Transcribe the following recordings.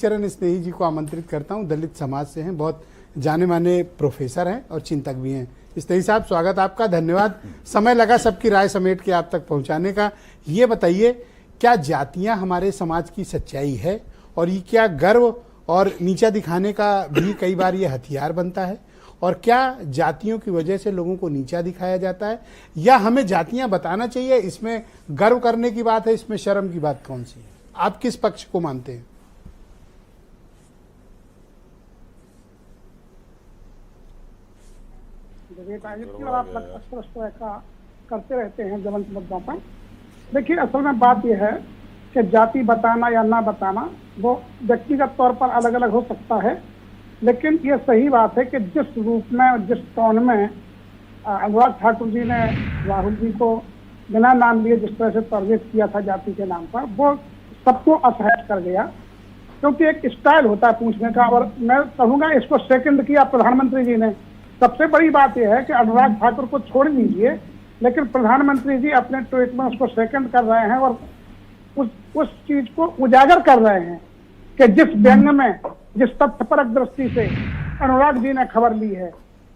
चरण स्नेही जी को आमंत्रित करता हूं। दलित समाज से हैं, बहुत जाने माने प्रोफेसर हैं और चिंतक भी हैं। स्नेही साहब, स्वागत आपका, धन्यवाद। समय लगा सबकी राय समेट के आप तक पहुंचाने का। ये बताइए, क्या जातियां हमारे समाज की सच्चाई है और ये क्या गर्व और नीचा दिखाने का भी कई बार ये हथियार बनता है? और क्या जातियों की वजह से लोगों को नीचा दिखाया जाता है, या हमें जातियां बताना चाहिए? इसमें गर्व करने की बात है, इसमें शर्म की बात कौन सी है? आप किस पक्ष को मानते हैं? आप अक्सर करते रहते हैं ज्वलंत मुद्दों पर। देखिए, असल में बात यह है कि जाति बताना या ना बताना वो व्यक्तिगत तौर पर अलग अलग हो सकता है, लेकिन ये सही बात है कि जिस रूप में और जिस टोन में अनुराग ठाकुर जी ने राहुल जी को बिना नाम लिए जिस तरह से तरबियत किया था जाति के नाम पर, वो सबको असहज कर गया। क्योंकि एक स्टाइल होता है पूछने का, और मैं कहूँगा इसको सेकंड किया प्रधानमंत्री जी ने। सबसे बड़ी बात यह है कि अनुराग ठाकुर को छोड़ दीजिए, लेकिन प्रधानमंत्री जी अपने ट्वीट में उसको सेकंड कर रहे हैं और उस चीज को उजागर कर रहे हैं कि जिस व्यंग में, जिस तथ्यपरक दृष्टि से अनुराग जी ने खबर ली है,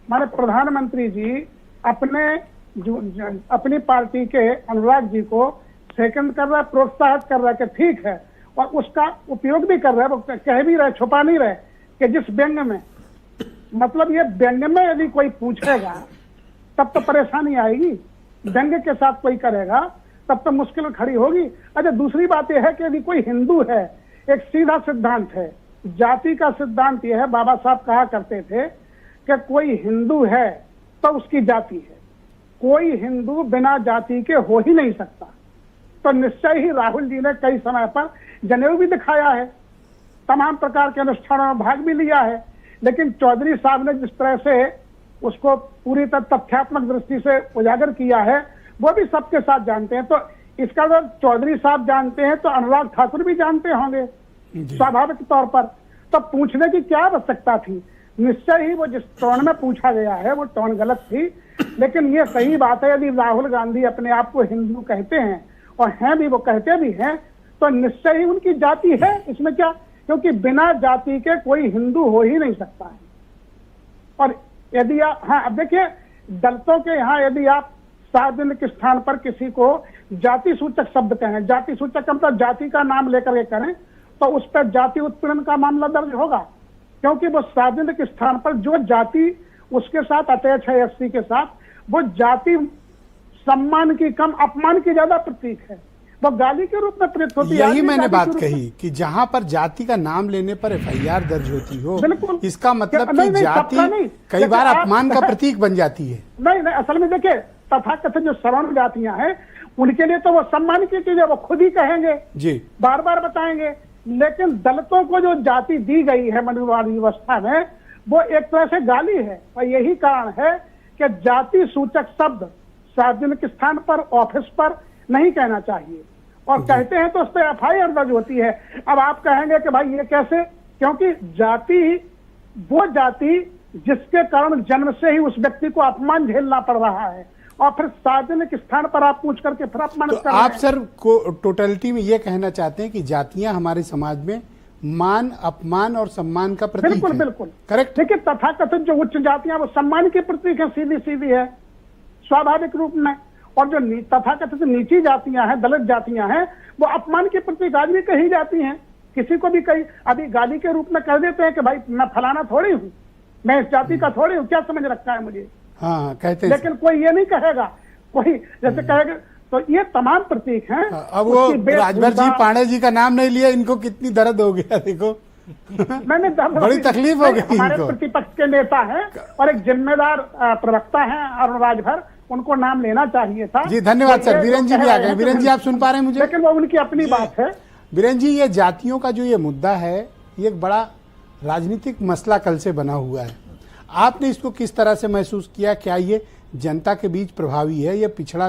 माने प्रधानमंत्री जी अपनी पार्टी के अनुराग जी को सेकंड कर रहा है, प्रोत्साहित कर रहा है कि ठीक है, और उसका उपयोग भी कर रहे हैं। वो कह भी रहे, छुपा नहीं रहे कि जिस व्यंग में, मतलब ये व्यंग में यदि कोई पूछेगा तब तो परेशानी आएगी, व्यंग के साथ कोई करेगा तब तो मुश्किल खड़ी होगी। अच्छा, दूसरी बात यह है कि यदि कोई हिंदू है, एक सीधा सिद्धांत है, जाति का सिद्धांत यह है, बाबा साहब कहा करते थे कि कोई हिंदू है तो उसकी जाति है, कोई हिंदू बिना जाति के हो ही नहीं सकता। तो निश्चय ही राहुल जी ने कई समय पर जनेऊ भी दिखाया है, तमाम प्रकार के अनुष्ठानों में भाग भी लिया है, लेकिन चौधरी साहब ने जिस तरह से उसको पूरी तरह तथ्यात्मक दृष्टि से उजागर किया है, वो भी सबके साथ जानते हैं। तो इसका अगर चौधरी साहब जानते हैं तो अनुराग ठाकुर भी जानते होंगे स्वाभाविक तौर पर। तो पूछने की क्या आवश्यकता थी? निश्चय ही वो जिस टोन में पूछा गया है वो टोन गलत थी। लेकिन ये सही बात है, यदि राहुल गांधी अपने आप को हिंदू कहते हैं, और हैं भी, वो कहते भी हैं, तो निश्चय ही उनकी जाति है। इसमें क्या, क्योंकि बिना जाति के कोई हिंदू हो ही नहीं सकता है। और यदि आप, हाँ, अब देखिए, दलितों के यहाँ यदि आप सार्वजनिक स्थान पर किसी को जाति सूचक शब्द कहें, जाति सूचक मतलब जाति का नाम लेकर के करें, तो उस पर जाति उत्पीड़न का मामला दर्ज होगा, क्योंकि वो सार्वजनिक स्थान पर जो जाति उसके साथ अटैच है, एससी के साथ, वो जाति सम्मान की कम, अपमान की ज्यादा प्रतीक है, वो गाली के रूप में प्रयुक्त होती है। यही मैंने बात कही कि जहां पर जाति का नाम लेने पर एफआईआर दर्ज होती हो, इसका मतलब कि जाति कई बार अपमान का प्रतीक बन जाती है। नहीं, असल में देखिए, तथाकथित जो सवर्ण जातियां हैं उनके लिए तो वो सम्मान की चीज है, वो खुद ही कहेंगे जी, बार बार बताएंगे। लेकिन दलितों को जो जाति दी गई है मनुवादी व्यवस्था में, वो एक तरह से गाली है। और यही कारण है कि जाति सूचक शब्द सार्वजनिक स्थान पर, ऑफिस पर नहीं कहना चाहिए, और कहते हैं तो उस पर एफआईआर दर्ज होती है। अब आप कहेंगे कि भाई ये कैसे? क्योंकि जाति वो जाति जिसके कारण जन्म से ही उस व्यक्ति को अपमान झेलना पड़ रहा है, और फिर सार्वजनिक स्थान पर आप पूछ करके फिर अपमान कर रहे हैं। आप सर को टोटलिटी में ये कहना चाहते हैं कि जातियां हमारे समाज में मान, अपमान और सम्मान का प्रतीक बिल्कुल है। बिल्कुल करेक्ट। देखिए, तथाकथित जो उच्च जातियां वो सम्मान के प्रतीक है, सीधी सीधी है स्वाभाविक रूप में, और जो तथाकथित नीची जातियां हैं, दलित जातियां हैं, वो अपमान के प्रतीक आज भी कही जाती हैं। किसी को भी कहीं अभी गाली के रूप में कह देते हैं कि भाई मैं फलाना थोड़ी हूँ, मैं इस जाति का थोड़ी हूँ, क्या समझ रखा है मुझे? हाँ, कहते हैं। लेकिन कोई ये नहीं कहेगा, कोई जैसे कहेगा। तो ये तमाम प्रतीक हैं। अब वो राजभर जी, पांडे जी का नाम नहीं लिया, इनको कितनी दर्द हो गया, देखो। मैंने बड़ी तकलीफ हो गई। हमारे प्रतिपक्ष के नेता हैं और एक जिम्मेदार प्रवक्ता हैं अरुण राजभर, उनको नाम लेना चाहिए था। जी, धन्यवाद सर। बीरेन जी भी आ गए। बीरेन जी, आप सुन पा रहे हैं मुझे? लेकिन वो उनकी अपनी बात है। बीरेन जी, ये जातियों का जो ये मुद्दा है, ये एक बड़ा राजनीतिक मसला कल से बना हुआ है। आपने इसको किस तरह से महसूस किया? क्या ये जनता के बीच प्रभावी है? ये पिछड़ा